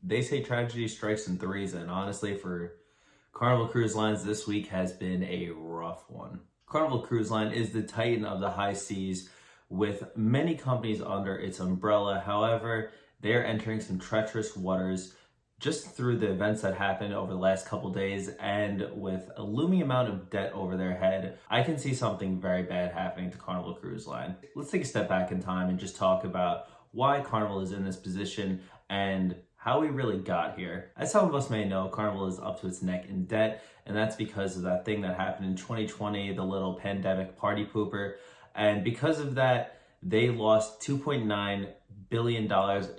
They say tragedy strikes in threes, and honestly, for Carnival Cruise Lines, this week has been a rough one. Carnival Cruise Line is the titan of the high seas with many companies under its umbrella. However, they are entering some treacherous waters just through the events that happened over the last couple days, and with a looming amount of debt over their head, I can see something very bad happening to Carnival Cruise Line. Let's take a step back in time and just talk about why Carnival is in this position and how we really got here. As some of us may know, Carnival is up to its neck in debt, and that's because of that thing that happened in 2020, the little pandemic party pooper. And because of that, they lost $2.9 billion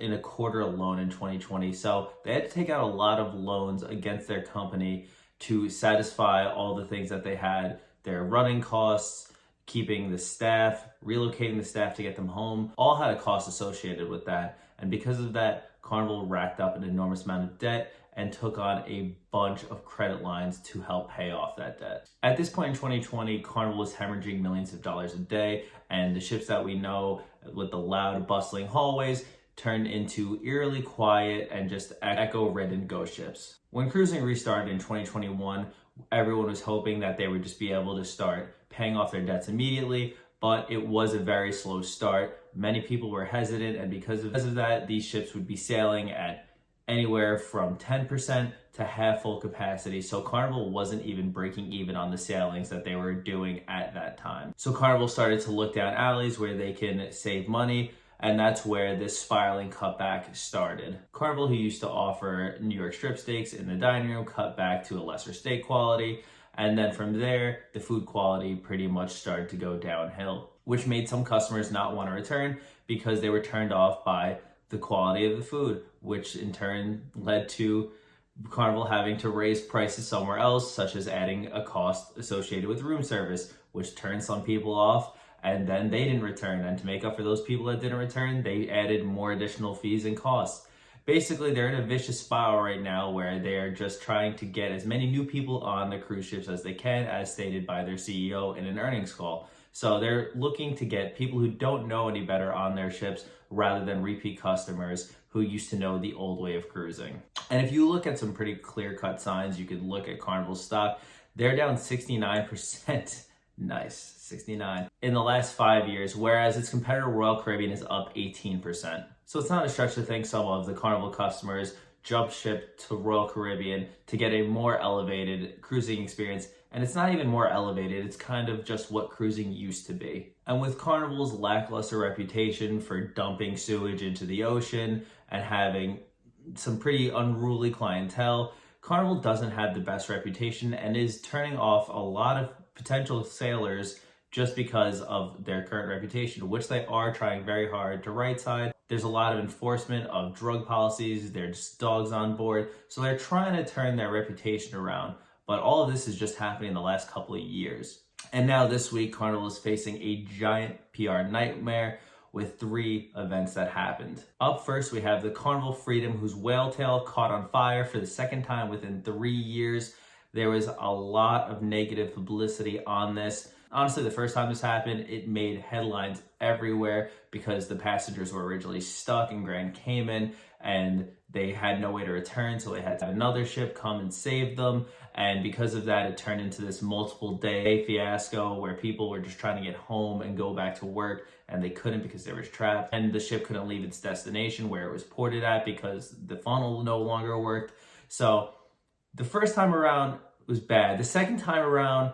in a quarter alone in 2020. So they had to take out a lot of loans against their company to satisfy all the things that they had, their running costs, keeping the staff, relocating the staff to get them home, all had a cost associated with that. And because of that, Carnival racked up an enormous amount of debt and took on a bunch of credit lines to help pay off that debt. At this point in 2020, Carnival was hemorrhaging millions of dollars a day, and the ships that we know with the loud, bustling hallways turned into eerily quiet and just echo-ridden ghost ships. When cruising restarted in 2021, everyone was hoping that they would just be able to start paying off their debts immediately, but it was a very slow start. Many people were hesitant, and because of that, these ships would be sailing at anywhere from 10% to half full capacity. So Carnival wasn't even breaking even on the sailings that they were doing at that time. So Carnival started to look down alleys where they can save money, and that's where this spiraling cutback started. Carnival, who used to offer New York strip steaks in the dining room, cut back to a lesser steak quality. And then from there, the food quality pretty much started to go downhill, which made some customers not want to return because they were turned off by the quality of the food, which in turn led to Carnival having to raise prices somewhere else, such as adding a cost associated with room service, which turned some people off, and then they didn't return. And to make up for those people that didn't return, they added more additional fees and costs. Basically, they're in a vicious spiral right now where they are just trying to get as many new people on the cruise ships as they can, as stated by their CEO in an earnings call. So they're looking to get people who don't know any better on their ships rather than repeat customers who used to know the old way of cruising. And if you look at some pretty clear-cut signs, you could look at Carnival's stock. They're down 69%. Nice, 69. In the last 5 years, whereas its competitor Royal Caribbean is up 18%. So it's not a stretch to think some of the Carnival customers jumped ship to Royal Caribbean to get a more elevated cruising experience. And it's not even more elevated, it's kind of just what cruising used to be. And with Carnival's lackluster reputation for dumping sewage into the ocean and having some pretty unruly clientele, Carnival doesn't have the best reputation and is turning off a lot of potential sailors just because of their current reputation, which they are trying very hard to right side. There's a lot of enforcement of drug policies, there's dogs on board, so they're trying to turn their reputation around. But all of this is just happening in the last couple of years. And now this week, Carnival is facing a giant PR nightmare with 3 events that happened. Up first, we have the Carnival Freedom, whose whale tail caught on fire for the second time within 3 years. There was a lot of negative publicity on this. Honestly, the first time this happened, it made headlines everywhere because the passengers were originally stuck in Grand Cayman and they had no way to return, so they had to have another ship come and save them. And because of that, it turned into this multiple day fiasco where people were just trying to get home and go back to work, and they couldn't because they were trapped. And the ship couldn't leave its destination where it was ported at because the funnel no longer worked. So the first time around was bad. The second time around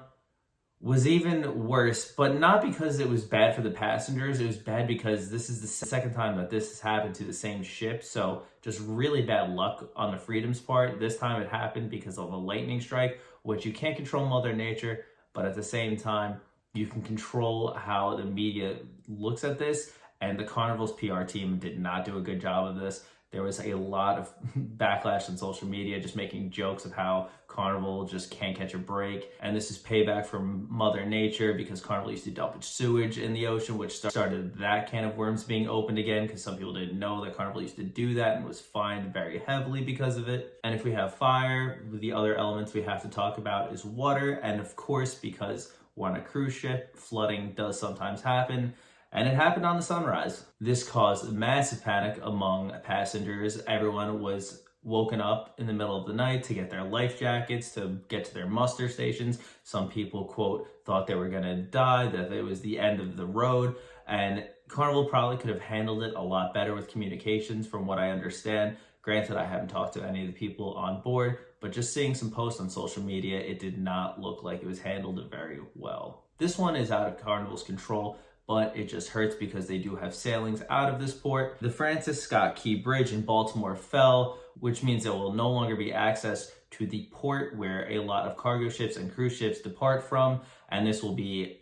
was even worse, but not because it was bad for the passengers. It was bad because this is the second time that this has happened to the same ship. So just really bad luck on the Freedom's part. This time it happened because of a lightning strike, which you can't control Mother Nature, but at the same time, you can control how the media looks at this. And the Carnival's PR team did not do a good job of this. There was a lot of backlash on social media just making jokes of how Carnival just can't catch a break. And this is payback from Mother Nature because Carnival used to dump its sewage in the ocean, which started that can of worms being opened again because some people didn't know that Carnival used to do that and was fined very heavily because of it. And if we have fire, the other elements we have to talk about is water. And of course, because we're on a cruise ship, flooding does sometimes happen. And it happened on the Sunrise. This caused massive panic among passengers. Everyone was woken up in the middle of the night to get their life jackets, to get to their muster stations. Some people, quote, thought they were gonna die, that it was the end of the road. And Carnival probably could have handled it a lot better with communications from what I understand. Granted, I haven't talked to any of the people on board, but just seeing some posts on social media, it did not look like it was handled very well. This one is out of Carnival's control, but it just hurts because they do have sailings out of this port. The Francis Scott Key Bridge in Baltimore fell, which means there will no longer be access to the port where a lot of cargo ships and cruise ships depart from, and this will be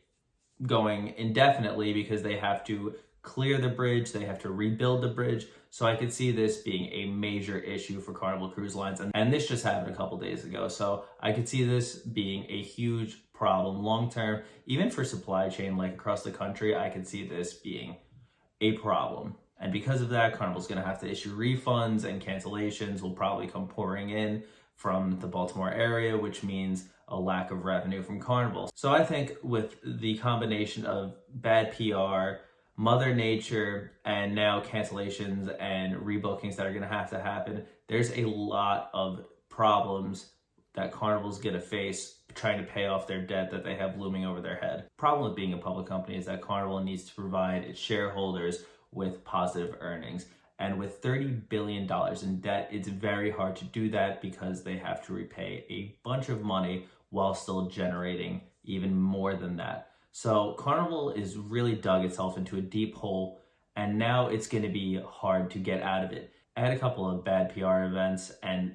going indefinitely because they have to clear the bridge, they have to rebuild the bridge. So I could see this being a major issue for Carnival Cruise Lines, and this just happened a couple days ago. So I could see this being a huge problem long term, even for supply chain, like across the country. I could see this being a problem. And because of that, Carnival's gonna have to issue refunds, and cancellations will probably come pouring in from the Baltimore area, which means a lack of revenue from Carnival. So I think with the combination of bad PR, Mother Nature, and now cancellations and rebookings that are going to happen, there's a lot of problems that Carnival's going to face trying to pay off their debt that they have looming over their head. Problem with being a public company is that Carnival needs to provide its shareholders with positive earnings. And with $30 billion in debt, it's very hard to do that because they have to repay a bunch of money while still generating even more than that. So Carnival is really dug itself into a deep hole, and now it's going to be hard to get out of it. I had a couple of bad PR events, and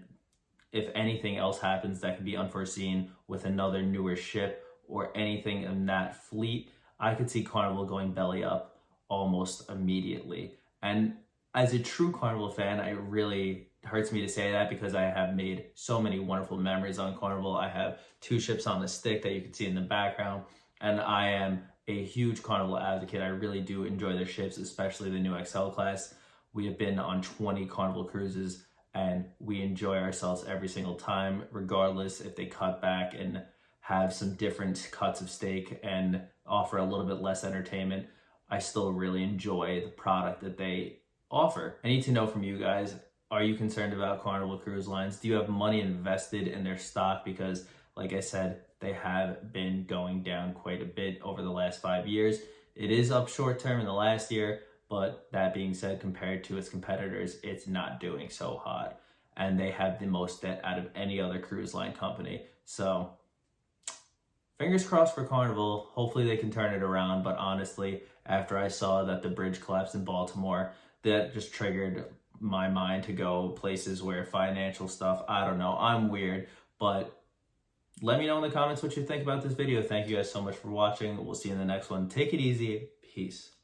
if anything else happens that could be unforeseen with another newer ship or anything in that fleet, I could see Carnival going belly up almost immediately. And as a true Carnival fan, it really hurts me to say that because I have made so many wonderful memories on Carnival. I have 2 ships on the stick that you can see in the background, and I am a huge Carnival advocate. I really do enjoy their ships, especially the new XL class. We have been on 20 Carnival cruises, and we enjoy ourselves every single time, regardless if they cut back and have some different cuts of steak and offer a little bit less entertainment. I still really enjoy the product that they offer. I need to know from you guys, are you concerned about Carnival Cruise Lines? Do you have money invested in their stock? Because like I said, they have been going down quite a bit over the last 5 years. It is up short term in the last year, but that being said, compared to its competitors, it's not doing so hot. And they have the most debt out of any other cruise line company. So fingers crossed for Carnival. Hopefully they can turn it around. But honestly, after I saw that the bridge collapsed in Baltimore, that just triggered my mind to go places where financial stuff, I don't know, I'm weird. But let me know in the comments what you think about this video. Thank you guys so much for watching. We'll see you in the next one. Take it easy. Peace.